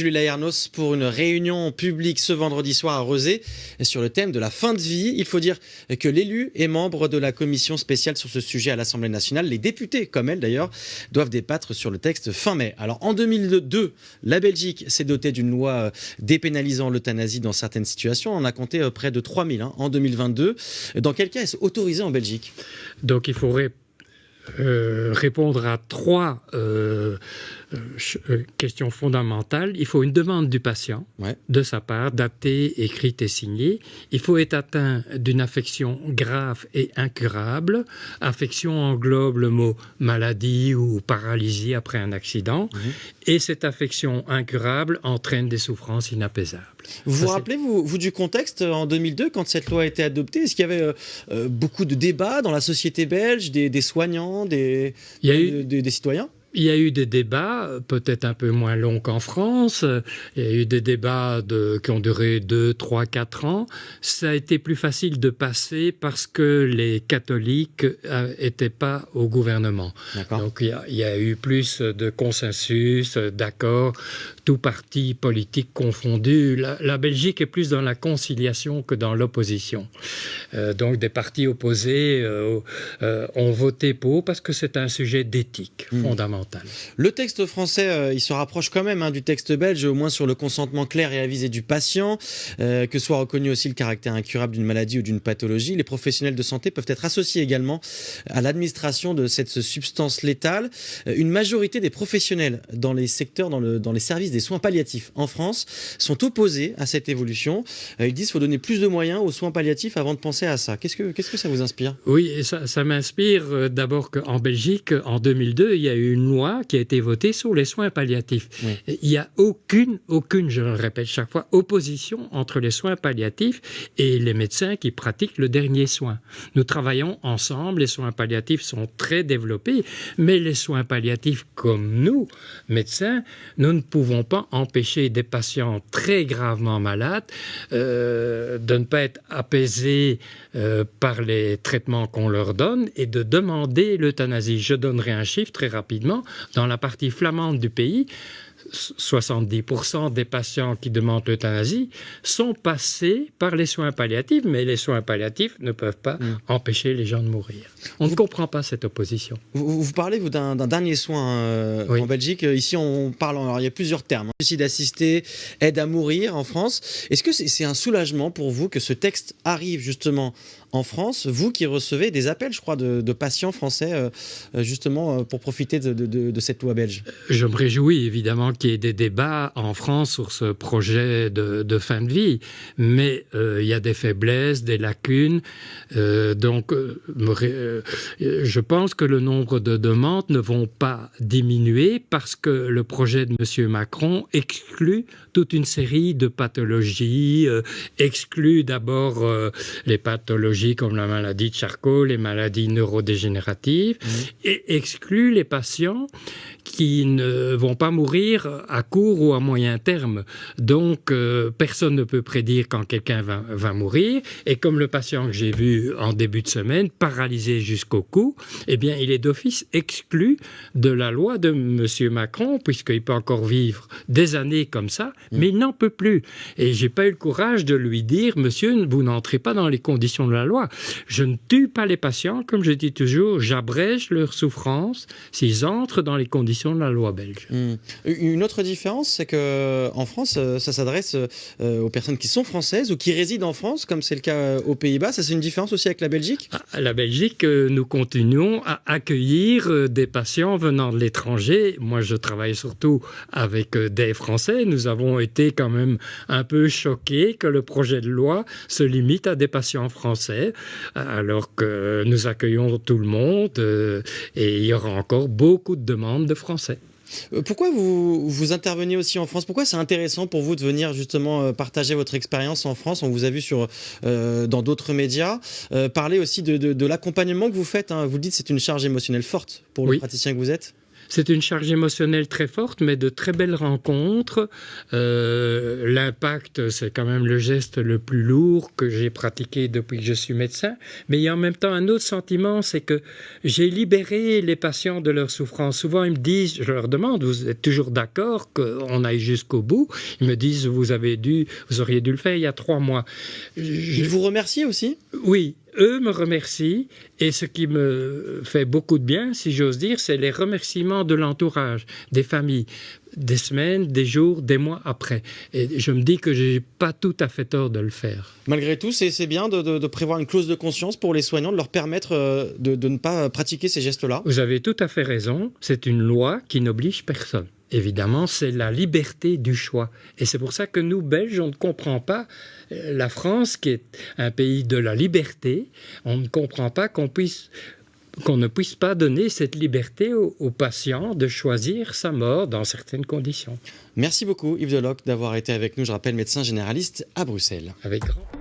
Julie Laernos pour une réunion publique ce vendredi soir à Rezé sur le thème de la fin de vie. Il faut dire que l'élu est membre de la commission spéciale sur ce sujet à l'Assemblée nationale. Les députés, comme elle d'ailleurs, doivent débattre sur le texte fin mai. Alors en 2002, la Belgique s'est dotée d'une loi dépénalisant l'euthanasie dans certaines situations. On en a compté près de 3000 en 2022. Dans quel cas est-ce autorisé en Belgique ? Donc il faudrait répondre à trois questions fondamentales. Il faut une demande du patient, de sa part, datée, écrite et signée. Il faut être atteint d'une affection grave et incurable. Affection englobe le mot maladie ou paralysie après un accident. Et cette affection incurable entraîne des souffrances inapaisables. Vous vous rappelez, vous, du contexte en 2002, quand cette loi a été adoptée? Est-ce qu'il y avait beaucoup de débats dans la société belge, des soignants, des citoyens? Il y a eu des débats, peut-être un peu moins longs qu'en France. Il y a eu des débats qui ont duré 2, 3, 4 ans. Ça a été plus facile de passer parce que les catholiques n'étaient pas au gouvernement. Donc il y a eu plus de consensus, d'accords, tout parti politique confondu. La Belgique est plus dans la conciliation que dans l'opposition. Donc des partis opposés ont voté pour parce que c'est un sujet d'éthique fondamental. Le texte français, il se rapproche quand même du texte belge, au moins sur le consentement clair et avisé du patient, que soit reconnu aussi le caractère incurable d'une maladie ou d'une pathologie. Les professionnels de santé peuvent être associés également à l'administration de cette substance létale. Une majorité des professionnels dans les secteurs, dans les services des soins palliatifs en France, sont opposés à cette évolution. Ils disent qu'il faut donner plus de moyens aux soins palliatifs avant de penser à ça. Qu'est-ce que ça vous inspire ? Oui, ça m'inspire d'abord qu'en Belgique, en 2002, il y a eu une loi qui a été votée sur les soins palliatifs. Il n'y a aucune, je le répète chaque fois, opposition entre les soins palliatifs et les médecins qui pratiquent le dernier soin. Nous travaillons ensemble, les soins palliatifs sont très développés, mais les soins palliatifs comme nous, médecins, nous ne pouvons pas empêcher des patients très gravement malades de ne pas être apaisés par les traitements qu'on leur donne et de demander l'euthanasie. Je donnerai un chiffre très rapidement. Dans la partie flamande du pays, 70% des patients qui demandent l'euthanasie sont passés par les soins palliatifs, mais les soins palliatifs ne peuvent pas empêcher les gens de mourir. On ne comprend pas cette opposition. Vous parlez d'un dernier soin en Belgique. Ici, on parle, alors il y a plusieurs termes. Suicide assisté, aide à mourir en France. Est-ce que c'est un soulagement pour vous que ce texte arrive justement en France, vous qui recevez des appels, je crois, de patients français, justement, pour profiter de cette loi belge? Je me réjouis, évidemment, qu'il y ait des débats en France sur ce projet de fin de vie, mais il y a des faiblesses, des lacunes, donc je pense que le nombre de demandes ne vont pas diminuer parce que le projet de M. Macron exclut toute une série de pathologies, exclut d'abord les pathologies comme la maladie de Charcot, les maladies neurodégénératives, et exclut les patients qui ne vont pas mourir à court ou à moyen terme. Donc, personne ne peut prédire quand quelqu'un va mourir. Et comme le patient que j'ai vu en début de semaine, paralysé jusqu'au cou, eh bien, il est d'office exclu de la loi de M. Macron, puisqu'il peut encore vivre des années comme ça, mais il n'en peut plus. Et j'ai pas eu le courage de lui dire, monsieur, vous n'entrez pas dans les conditions de la loi. Je ne tue pas les patients, comme je dis toujours, j'abrège leur souffrance s'ils entrent dans les conditions de la loi belge. Une autre différence, c'est qu'en France, ça s'adresse aux personnes qui sont françaises ou qui résident en France, comme c'est le cas aux Pays-Bas. Ça, c'est une différence aussi avec la Belgique ? La Belgique, nous continuons à accueillir des patients venant de l'étranger. Moi, je travaille surtout avec des Français. Nous avons été quand même un peu choqués que le projet de loi se limite à des patients français, alors que nous accueillons tout le monde et il y aura encore beaucoup de demandes de Français. Pourquoi vous intervenez aussi en France ? Pourquoi c'est intéressant pour vous de venir justement partager votre expérience en France ? On vous a vu dans d'autres médias. Parler aussi de l'accompagnement que vous faites. Vous dites que c'est une charge émotionnelle forte pour le praticien que vous êtes. C'est une charge émotionnelle très forte, mais de très belles rencontres. L'impact, c'est quand même le geste le plus lourd que j'ai pratiqué depuis que je suis médecin. Mais il y a en même temps un autre sentiment, c'est que j'ai libéré les patients de leur souffrance. Souvent, ils me disent, je leur demande, vous êtes toujours d'accord qu'on aille jusqu'au bout? Ils me disent, vous auriez dû le faire il y a 3 mois. Ils vous remercient aussi? Oui. Eux me remercient, et ce qui me fait beaucoup de bien, si j'ose dire, c'est les remerciements de l'entourage, des familles, des semaines, des jours, des mois après. Et je me dis que je n'ai pas tout à fait tort de le faire. Malgré tout, c'est bien de prévoir une clause de conscience pour les soignants, de leur permettre de ne pas pratiquer ces gestes-là. Vous avez tout à fait raison, c'est une loi qui n'oblige personne. Évidemment, c'est la liberté du choix. Et c'est pour ça que nous, Belges, on ne comprend pas la France, qui est un pays de la liberté. On ne comprend pas qu'on ne puisse pas donner cette liberté aux patients de choisir sa mort dans certaines conditions. Merci beaucoup, Yves Delocq, d'avoir été avec nous. Je rappelle, médecin généraliste à Bruxelles. Avec grand